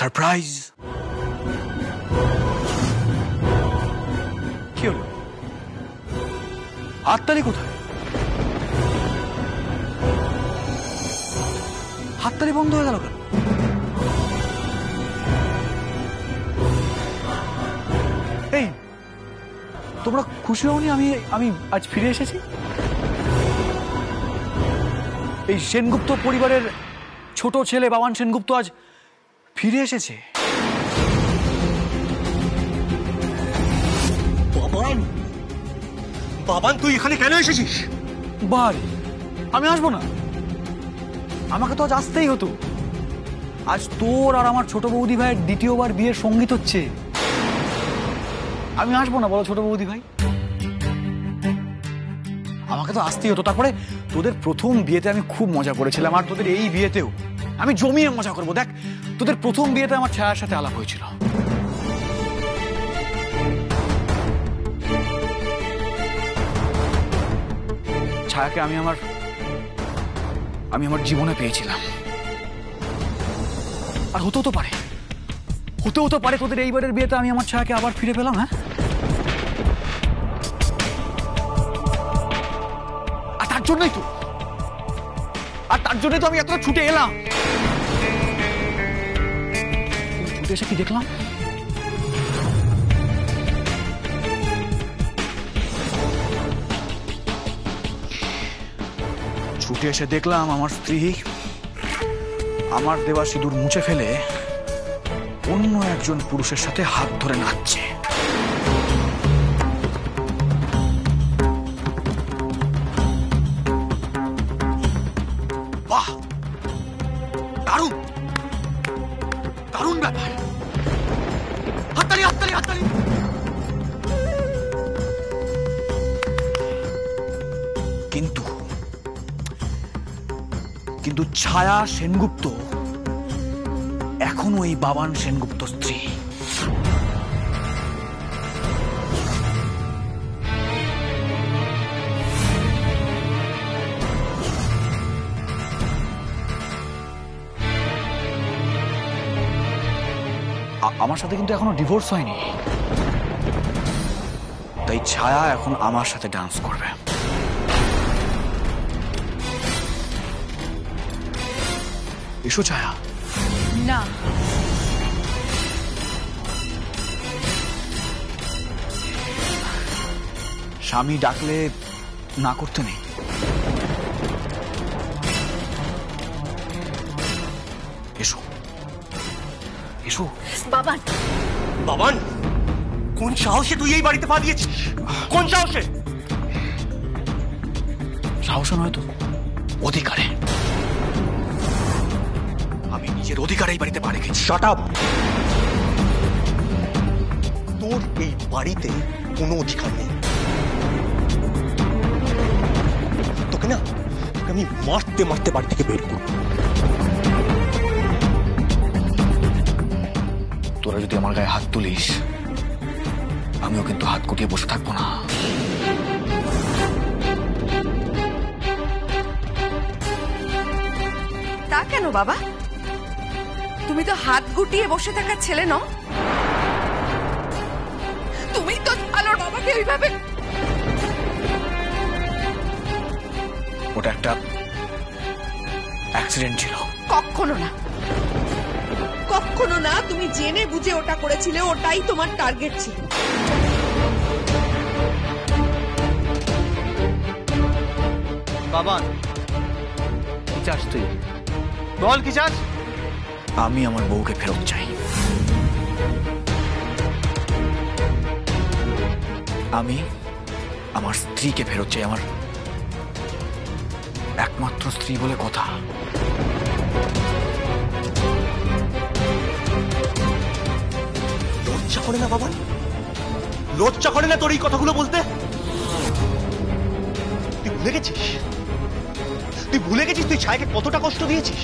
Surprise. কি হলো? হাততালি কোথায়? হাততালি বন্ধ হয়ে গেল কেন? এই তোমরা খুশি হওনি আমি আমি আজ ফিরে এসেছি? এই সেনগুপ্ত পরিবারের ছোট ছেলে বাবান সেনগুপ্ত আজ ফিরে এসেছে। বাবান, বাবান তুই এখানে কেন এসেছিস? বাড়ি আমি আসবো না? আমাকে তো আজ আসতেই হতো। আজ তোর আর আমার ছোট বৌদি ভাইয়ের দ্বিতীয়বার বিয়ের সঙ্গীত হচ্ছে। আমি আসবো না বলো ছোট বৌদি ভাই? আমাকে তো আসতেই হতো। তারপরে তোদের প্রথম বিয়েতে আমি খুব মজা করেছিলাম, আর তোদের এই বিয়েতেও আমি জমিয়ে মজা করবো। দেখ, তোদের প্রথম বিয়েতে আমার ছায়ার সাথে আলাপ হয়েছিল। ছায়াকে আমি আমার জীবনে পেয়েছিলাম। আর হতেও তো পারে তোদের এইবারের বিয়েতে আমি আমার ছায়াকে আবার ফিরে পেলাম। হ্যাঁ, আর তার জন্যই তো আমি এতটা ছুটে এলাম। ছুটে এসে কি দেখলাম? ছুটে এসে দেখলাম আমার স্ত্রী আমার দেওয়া সিঁদুর মুছে ফেলে অন্য একজন পুরুষের সাথে হাত ধরে নাচছে। বাহ, দারুণ দারুণ ব্যাপার। হাততালি হাততালি হাততালি। কিন্তু ছায়া সেনগুপ্ত এখনো এই বাবান সেনগুপ্ত স্ত্রী। আমার সাথে কিন্তু এখনো ডিভোর্স হয়নি, তাই ছায়া এখন আমার সাথে ডান্স করবে। এসো ছায়া। না, স্বামী ডাকলে না করতে নেই। এসো এসো। বাবান, বাবান, কোন সাহসে তুই এই বাড়িতে পা দিয়েছিস? কোন সাহসে? সাহস নয় তো, অধিকারে। আমি নিজের অধিকারে এই বাড়িতে পা রেখেছি। Shut up. তোর এই বাড়িতে কোনো অধিকার নেই। তোকে আমি মারতে মারতে বাড়ি থেকে বের করব। তোরা যদি আমার গায়ে হাত তুলিস, আমিও কিন্তু হাত গুটিয়ে বসে থাকবো না। তা কেন বাবা? তুমি তো হাত গুটিয়ে বসে থাকার ছেলে নও। তুমি তো আলোর বাবাকে ওইভাবে। ওটা একটা অ্যাক্সিডেন্ট ছিল। কখনো না, কখনো না। তুমি জেনে বুঝে ওটা করেছিলে, ওটাই তোমার টার্গেট ছিল। বাবান, কি চাস তুই? বল কি চাস? আমি আমার বউকে ফেরত চাই। আমি আমার স্ত্রীকে ফেরত চাই, আমার একমাত্র স্ত্রী বলে কথা। লজ্জা করে না বাবান? লজ্জা করে না তোর এই কথাগুলো বলতে? তুই ভুলে গেছিস? তুই ছায়াকে কতটা কষ্ট দিয়েছিস?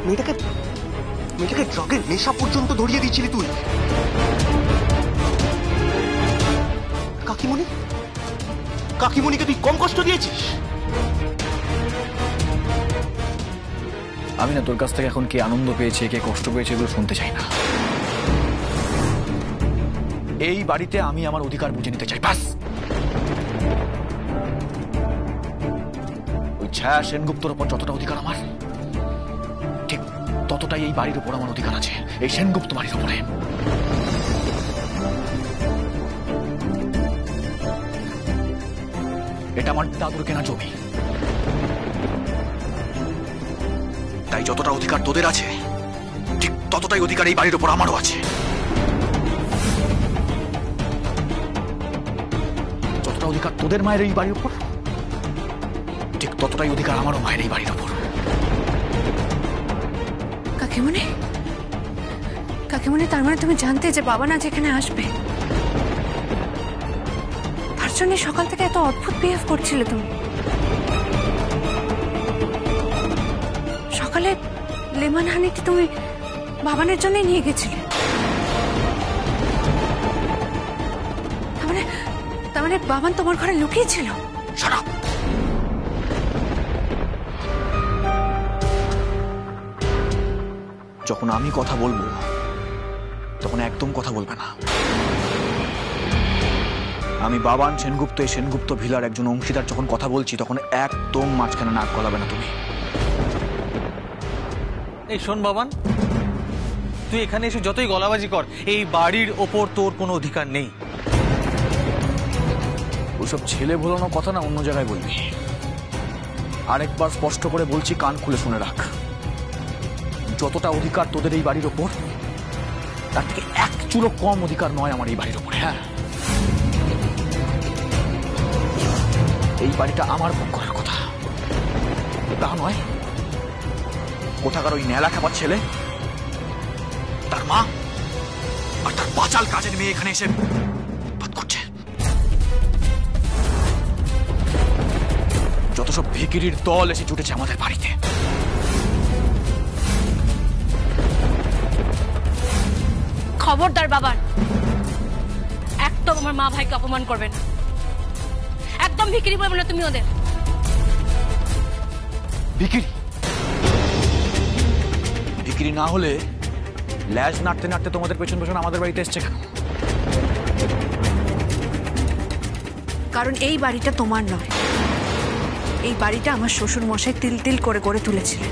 মেয়েটাকে ড্রাগের নেশা পর্যন্ত ধরিয়ে দিয়েছিলি তুই। কাকিমণিকে তুই কম কষ্ট দিয়েছিস? আমি না তোর কাছ থেকে এখন কে আনন্দ পেয়েছে কে কষ্ট পেয়েছে এগুলো শুনতে চাই না। এই বাড়িতে আমি আমার অধিকার বুঝে নিতে চাই, ব্যাস। ওই ছায়া সেনগুপ্তর উপর যতটা অধিকার আমার, ঠিক ততটাই এই বাড়ির উপর আমার অধিকার আছে, এই সেনগুপ্ত বাড়ির উপরে। এটা আমার দাদুর কেনা জমি, তাই যতটা অধিকার তোদের আছে ঠিক ততটাই অধিকার এই বাড়ির উপর আমারও আছে। যতটা অধিকার তোদের মায়ের এই বাড়ির উপর, ঠিক ততটাই অধিকার আমারও মায়ের এই বাড়ির উপর। কাকিমণি, কাকিমণি, তার মানে তুমি জানতে যে বাবা না যেখানে আসবে, তার জন্য সকাল থেকে এত অদ্ভুত বিহেভ করছিলে তুমি। সকালে লেমন হানিটি তুমি বাবানের জন্য নিয়ে গেছিলে, তার মানে বাবান তোমার ঘরে লুকিয়েছিল। Shut up! যখন আমি কথা বলবো তখন একদম কথা বলবে না। আমি বাবান সেনগুপ্ত, এই সেনগুপ্ত ভিলার একজন অংশীদার যখন কথা বলছি তখন একদম মাঝখানে নাক গলাবে না তুমি। এই শোন বাবান, তুই এখানে এসে যতই গলাবাজি কর, এই বাড়ির ওপর তোর কোনো অধিকার নেই। ওইসব ছেলে ভোলানো কথা না অন্য জায়গায় বলবি। আরেকবার স্পষ্ট করে বলছি, কান খুলে শুনে রাখ। যতটা অধিকার তোদের এই বাড়ির ওপর, তার থেকে এক চুলো কম অধিকার নয় আমার এই বাড়ির ওপরে। হ্যাঁ, এই বাড়িটা আমার ভোগ করার কথা, তা নয় কোথাকার ওই নেলা খাবার ছেলে, তার মা আর তার বাচাল কাজের মেয়ে এখানে এসে বাদ করছে। যত সব ভিখিরির দল এসে জুটেছে আমাদের বাড়িতে, খবরদার বাবার, একদম আমার মা ভাইকে অপমান করবে না, একদম ভিখিরি বলবে না তুমি ওদের। ভিখিরি ভিখিরি না হলে ল্যাজ নাড়তে নাড়তে তোমাদের পেছন পেছন আমাদের বাড়িতে এসছে কেন? কারণ এই বাড়িটা তোমার নয়, এই বাড়িটা আমার শ্বশুর মশাই তিল তিল করে গড়ে তুলেছিলেন।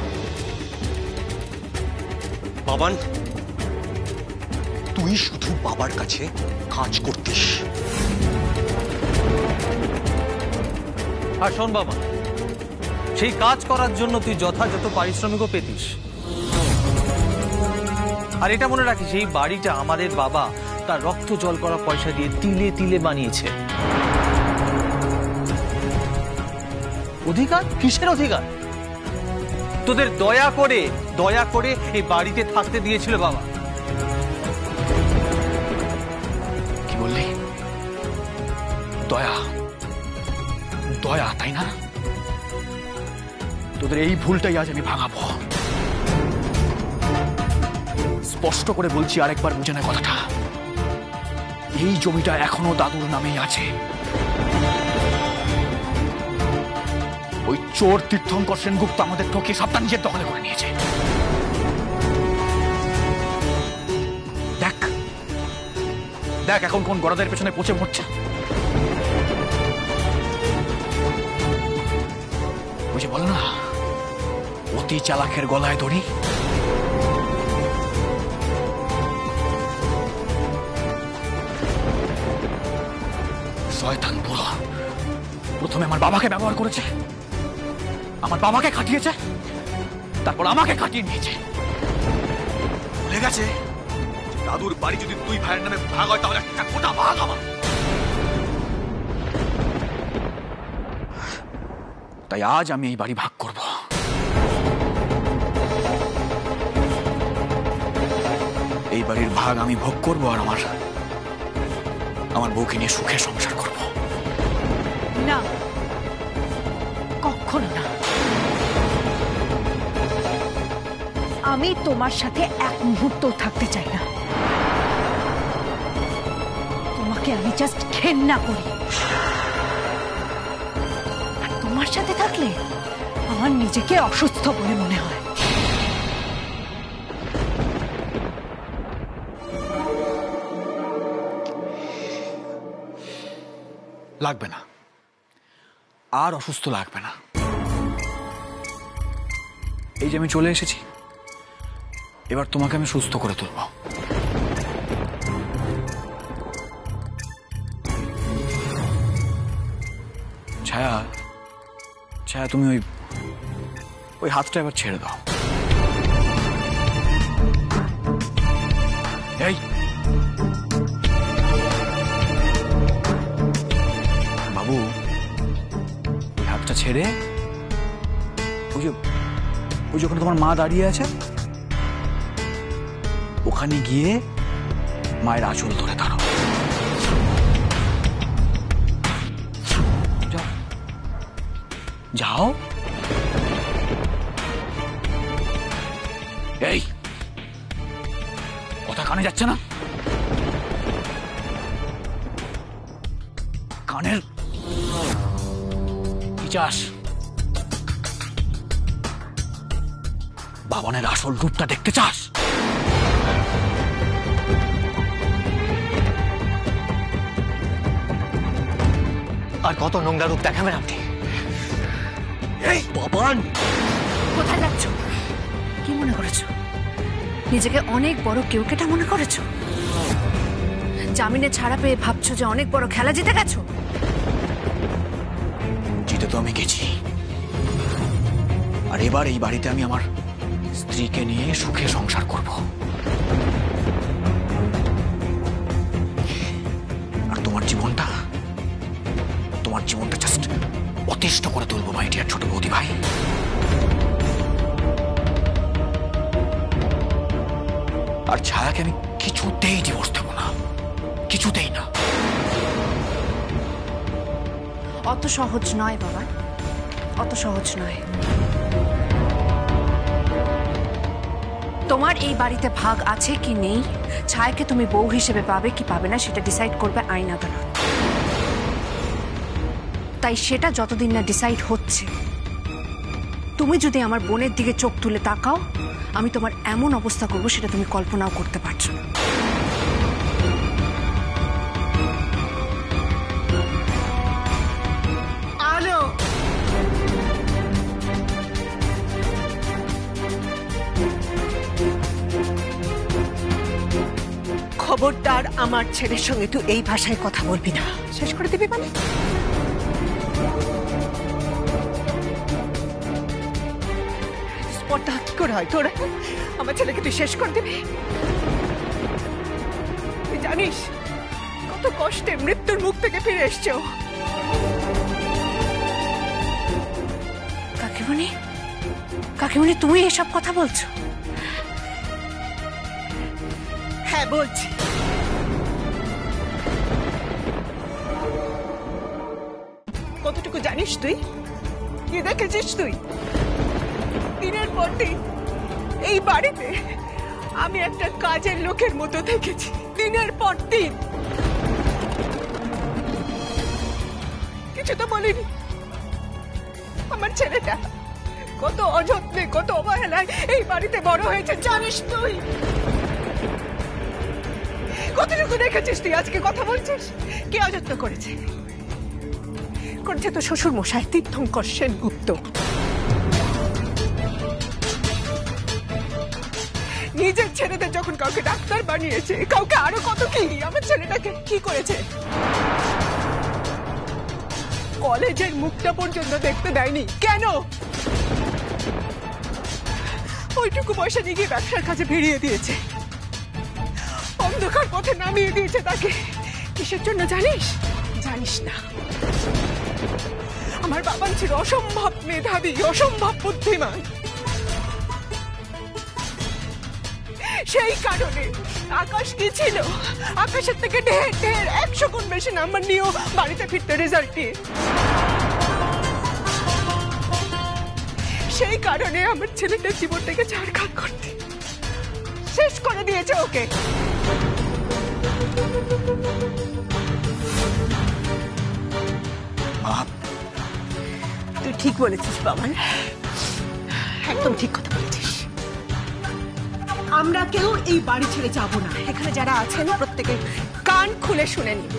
বাবান, তুই শুধু বাবার কাছে কাজ করতিস। আর শোন বাবা, সেই কাজ করার জন্য তুই যথাযথ পারিশ্রমিকও পেতিস। আর এটা মনে রাখিস, এই বাড়িটা আমাদের বাবা তার রক্ত জল করা পয়সা দিয়ে তিলে তিলে বানিয়েছে। অধিকার? কিসের অধিকার? তোদের দয়া করে এই বাড়িতে থাকতে দিয়েছিল বাবা। কি বললি? দয়া? দয়া, তাই না? তোদের এই ভুলটাই আজ আমি ভাঙাবো। স্পষ্ট করে বলছি, আরেকবার বুঝে নেয় কথাটা। এই জমিটা এখনো দাদুর নামেই আছে। ওই চোর তীর্থঙ্কর সেনগুপ্ত আমাদের ঠকিয়ে সবটা নিজের দখলে করে নিয়েছে। দেখ দেখ এখন কোন গড়াদের পেছনে পচে মরছে। বুঝে বল না, অতি চালাকের গলায় দড়ি। শয়তান বুড়ো প্রথমে আমার বাবাকে ব্যবহার করেছে, আমার বাবাকে খাটিয়েছে, তারপর আমাকে খাটিয়ে নিয়েছে। ভুলে গেছে দাদুর বাড়ি যদি দুই ভাইয়ের নামে ভাগ হয় তাহলে একটা গোটা ভাগ আমার। তাই আজ আমি এই বাড়ি ভাগ করব। এই বাড়ির ভাগ আমি ভোগ করব আর আমার বউকে নিয়ে সুখে সংসার করব। না, কখনো না। আমি তোমার সাথে এক মুহূর্ত থাকতে চাই না। তোমাকে আমি জাস্ট ঘেন্না করি। আর তোমার সাথে থাকলে আমার নিজেকে অসুস্থ বলে মনে হয়। লাগবে না, আর অসুস্থ লাগবে না। এই যে আমি চলে এসেছি, এবার তোমাকে আমি সুস্থ করে তুলব। ছায়া, ছায়া, তুমি ওই হাতটা এবার ছেড়ে দাও। এই বাবু, ওই হাতটা ছেড়ে ওই যখন তোমার মা দাঁড়িয়ে আছে ওখানে গিয়ে মায়ের আঁচল ধরে দাঁড়াও। যাও যাও। এই কথা কানে যাচ্ছে না? কানের কি চাস? বাবনের আসল রূপটা দেখতে চাস? আর কত নোংরা রূপ দেখাবেন আপনি? এই বাবান, কোথায় যাচ্ছ? কি মনে করেছো? নিজেকে অনেক বড় কেউকেটা মনে করেছো? জামিনে ছাড়া পেয়ে ভাবছো যে অনেক বড় খেলা জিতে গেছো? জিতে তো আমি গেছি, আর এবার এই বাড়িতে আমি আমার স্ত্রীকে নিয়ে সুখে সংসার করব। আর তোমার জীবনটা জাস্ট অতিষ্ঠ করে তুলবো মাই ডিয়ার ছোট বৌদি ভাই। আর ছায়াকে আমি কিছুতেই ডিভোর্স দেব না, কিছুতেই না। অত সহজ নয় বাবা, অত সহজ নয়। তোমার এই বাড়িতে ভাগ আছে কি নেই, ছায়াকে তুমি বউ হিসেবে পাবে কি পাবে না সেটা ডিসাইড করবে আইন আদালত। তাই সেটা যতদিন না ডিসাইড হচ্ছে, তুমি যদি আমার বোনের দিকে চোখ তুলে তাকাও, আমি তোমার এমন অবস্থা করবো সেটা তুমি কল্পনাও করতে পারছো না। আলো, খবরদার আমার ছেলের সঙ্গে তুই এই ভাষায় কথা বলবি না। শেষ করে দিবি মানে? স্পর্ধা কি করে হয় তোরা? আমার ছেলেকে তুই শেষ করে দিবি? তুই জানিস কত কষ্টে মৃত্যুর মুখ থেকে ফিরে এসছে ও। কাকিমণি, কাকিমণি, তুমি এসব কথা বলছো? হ্যাঁ বলছি। কতটুকু জানিস তুই? কি দেখেছিস তুই? দিনের পর দিন এই বাড়িতে আমি একটা কাজের লোকের মতো দেখেছি, দিনের পর দিন। কিছু তো বলিনি। আমার ছেলেটা কত অযত্নে, কত অবহেলায় এই বাড়িতে বড় হয়েছে জানিস তুই? কতটুকু দেখেছিস তুই? আজকে কথা বলছিস? কে অযত্ন করেছে? করেছে তো শ্বশুর মশাই তীর্থঙ্কর সেনগুপ্ত। নিজের ছেলেদের যখন কাউকে ডাক্তার বানিয়েছে, কাউকে আরো কত কি, আমার ছেলেটাকে কি করেছে? কলেজের মুখটা পর্যন্ত দেখতে দেয়নি। কেন? ওইটুকু পয়সা নিয়ে গিয়ে ব্যবসার কাজে ভিড়িয়ে দিয়েছে, অন্ধকার পথে নামিয়ে দিয়েছে তাকে। কিসের জন্য জানিস? জানিস না। আমার বাবা ছিল অসম্ভব মেধাবী, অসম্ভব বুদ্ধিমান। সেই কারণে আকাশ কি ছিল, আকাশের থেকে ঢের ঢের 100 গুণ বেশি নাম্বার নিয়েও বাড়িতে ফিরতে রেজাল্ট দিয়ে। সেই কারণে আমার ছেলেটার জীবনটাকে ছাড়খাড় করতে শেষ করে দিয়েছে ওকে। তুই ঠিক বলেছিস বাবা, একদম ঠিক কথা বলেছিস। আমরা কেউ এই বাড়ি ছেড়ে যাব না। এখানে যারা আছেন প্রত্যেকে কান খুলে শুনে নিন।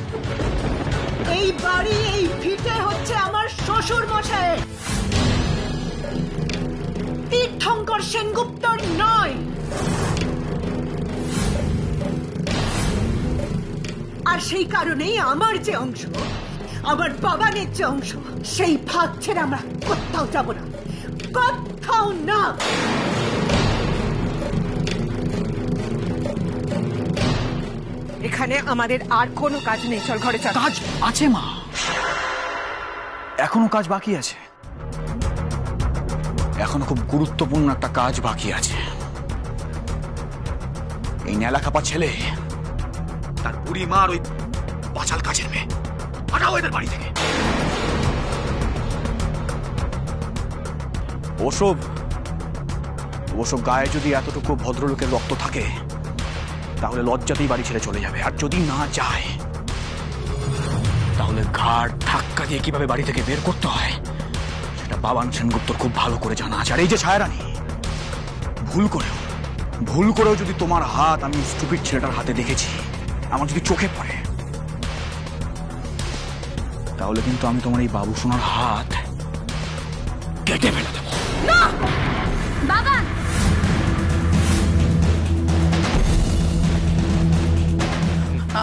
এই বাড়ি, এই ভিটে হচ্ছে আমার শ্বশুর মশাই, তীর্থঙ্কর সেনগুপ্তর নয়। আর সেই কারণেই আমার যে অংশ, আমার বাবানের যে অংশ, সেই ভাগ ছেড়ে আমরা কোথাও যাব না, কোথাও না। এখানে আমাদের আর কোনো কাজ নেই, চল ঘরে চল। কাজ আছে মা, এখনো কাজ বাকি আছে, এখনো খুব গুরুত্বপূর্ণ একটা কাজ বাকি আছে। এই নেলাখাপা ছেলে তার বুড়ি মার ওই বাচাল কাজের মেয়ে, পাঠাও এদের বাড়ি থেকে। ওসব ওসব গায়ে যদি এতটুকু ভদ্রলোকের রক্ত থাকে তাহলে লজ্জাতেই বাড়ি ছেড়ে চলে যাবে, আর যদি না যায় তাহলে ঘাড় ধাক্কা দিয়ে কিভাবে বাড়ি থেকে বের করতে হয় সেটা বাবান সেনগুপ্তর খুব ভালো করে জানা আছে। আর এই যে ছায়ারানী, ভুল করেও যদি তোমার হাত আমি স্টুপিড ছেলেটার হাতে দেখেছি, আমার যদি চোখে পড়ে, তাহলে কিন্তু আমি তোমার এই বাবু সোনার হাত কেটে ফেলে দেবো। বাবা,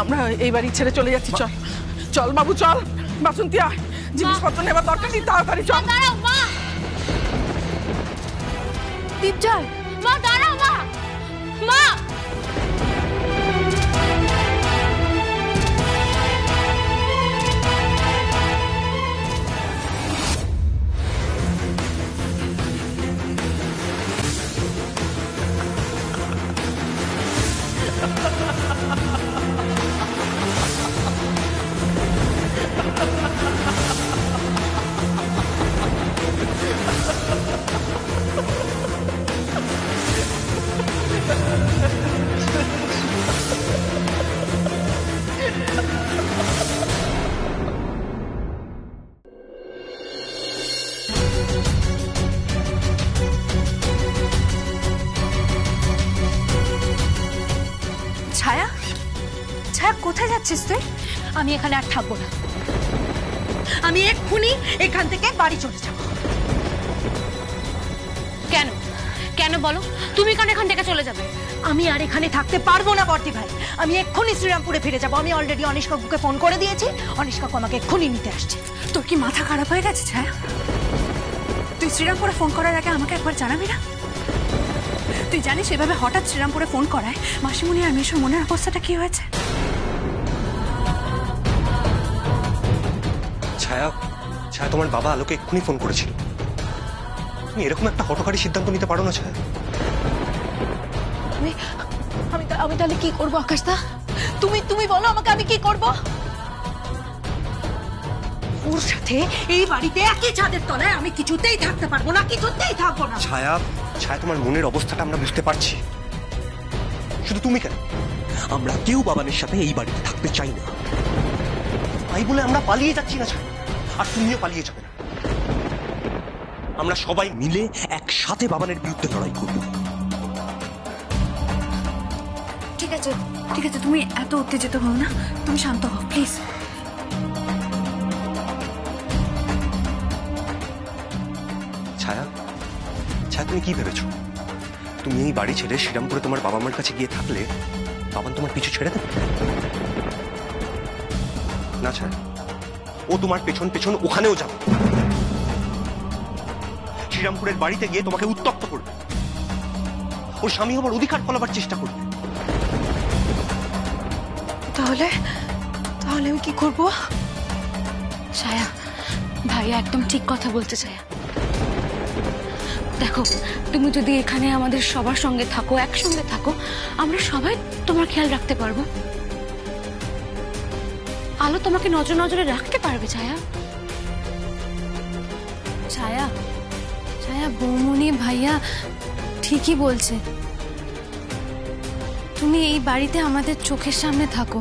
আমরা এই বাড়ি ছেড়ে চলে যাচ্ছি, চল চল বাবু চল। বাসন্তী আয়, জিনিসপত্র নেবার দরকার নেই, তাড়াতাড়ি চল। দাঁড়াও মা। দীপজল, মা দাঁড়াও মা। মা, ছায়া, ছায়া কোথায় যাচ্ছিস তুই? আমি এখানে আর থাকবো না। আমি এক্ষুনি এখান থেকে বাড়ি চলে যাব। কেন কেন বলো, তুমি কেন এখান থেকে চলে যাবে? আমি আর এখানে থাকতে পারবো না বর্দি ভাই, আমি এক্ষুনি শ্রীরামপুরে ফিরে যাব। আমি অলরেডি অনিশ কাকুকে ফোন করে দিয়েছি, অনিশ কাকু আমাকে এক্ষুনি নিতে আসছে। তোর কি মাথা খারাপ হয়ে গেছে ছায়া? তুই শ্রীরামপুরে ফোন করার আগে আমাকে একবার জানাবি না? তুই জানিস এভাবে হঠাৎ শ্রীরামপুরে ফোন করায় মাসিমণি আর মেশোর মনের অবস্থাটা কি হয়েছে? ছায়া, ছায়া তোমার বাবা আলোকে এক্ষুনি ফোন করেছিল। তুমি এরকম একটা হঠকারী সিদ্ধান্ত নিতে পারো না ছায়া। আমি তাহলে কি করবো আকাশদা? তুমি বলো আমাকে, আমি কি করব? ওর সাথে এই বাড়িতে একই ছাদের তলায় আমি কিছুতেই থাকতে পারবো না, কিছুতেই থাকবো না। ছায়া, ছায়া তোমার মনের অবস্থাটা আমরা বুঝতে পারছি। শুধু তুমি কেন, আমরা কেউ বাবানের সাথে এই বাড়িতে থাকতে চাই না। তাই বলে আমরা পালিয়ে যাচ্ছি না ছায়া, আর তুমিও পালিয়ে যাবে না। আমরা সবাই মিলে একসাথে বাবানের বিরুদ্ধে লড়াই করব। ঠিক আছে ঠিক আছে, তুমি এত উত্তেজিত হও না, তুমি শান্ত হও প্লিজ। ছায়া, ছায়া তুমি কি ভেবেছো? তুমি এই বাড়ি ছেড়ে শ্রীরামপুরে তোমার বাবা মার কাছে গিয়ে থাকলে বাবান তোমার পিছু ছেড়ে দেবে না? ছায়া, ও তোমার পেছন পেছন ওখানেও যাবে। শ্রীরামপুরের বাড়িতে গিয়ে তোমাকে উত্তপ্ত করবে, ওর স্বামী হবার অধিকার ফলাবার চেষ্টা করবে। তাহলে আমি কি করব? ছায়া, ভাইয়া একদম ঠিক কথা বলতে। ছায়া দেখো, তুমি যদি এখানে আমাদের সবার সঙ্গে থাকো, একসঙ্গে থাকো, আমরা সবাই তোমার খেয়াল রাখতে পারবো। আলো তোমাকে নজর নজরে রাখতে পারবে। ছায়া, ছায়া, ছায়া, বৌমনি ভাইয়া ঠিকই বলছে। তুমি এই বাড়িতে আমাদের চোখের সামনে থাকো।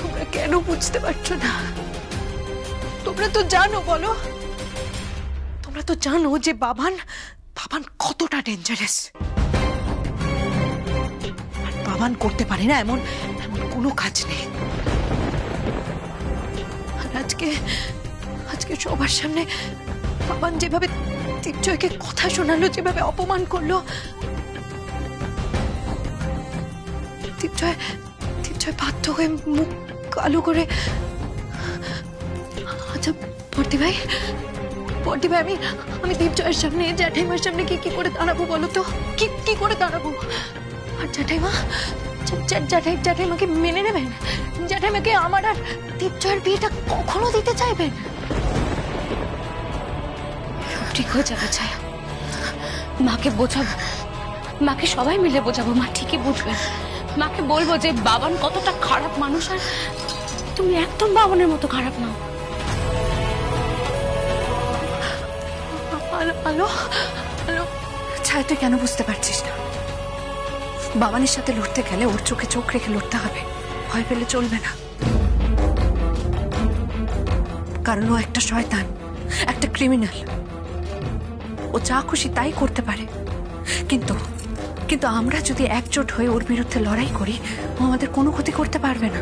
তোমরা কেন বুঝতে পারছো না? তোমরা তো জানো, বলো, তোমরা তো জানো যে বাবান কতটা ডেঞ্জারাস। বাবান করতে পারে না এমন এমন কোনো কাজ নেই। আর আজকে আজকে সবার সামনে বাবান যেভাবে দীপজয়কে কথা শোনালো, যেভাবে অপমান করলো, দীপজয় দীপজয় বাধ্য হয়ে মুখ কালো করে। আচ্ছা বর্দি ভাই, বর্দি ভাই, আমি দীপজয়ের সামনে, জ্যাঠাইমার সামনে কি করে দাঁড়াবো বলো তো? কি করে দাঁড়াবো? আর জ্যাঠাইমা, জ্যাঠাইমাকে মেনে নেবেন? জ্যাঠাইমাকে আমার আর দীপজয়ের বিয়েটা কখনো দিতে চাইবেন? ঠিক হয়ে যাবে ছায়া, মাকে বোঝাবো, মাকে সবাই মিলে বোঝাবো, মা ঠিকই বুঝবেন। মাকে বলবো যে বাবান কতটা খারাপ মানুষ, আর তুমি একদম বাবানের মতো খারাপ নাও। আলো আলো, ছায়া তুই কেন বুঝতে পারছিস না? বাবানের সাথে লড়তে গেলে ওর চোখে চোখ রেখে লড়তে হবে, ভয় পেলে চলবে না। কারণ ও একটা শয়তান, একটা ক্রিমিনাল। ও যা খুশি তাই করতে পারে, কিন্তু কিন্তু আমরা যদি একজোট হয়ে ওর বিরুদ্ধে লড়াই করি, ও আমাদের কোনো ক্ষতি করতে পারবে না।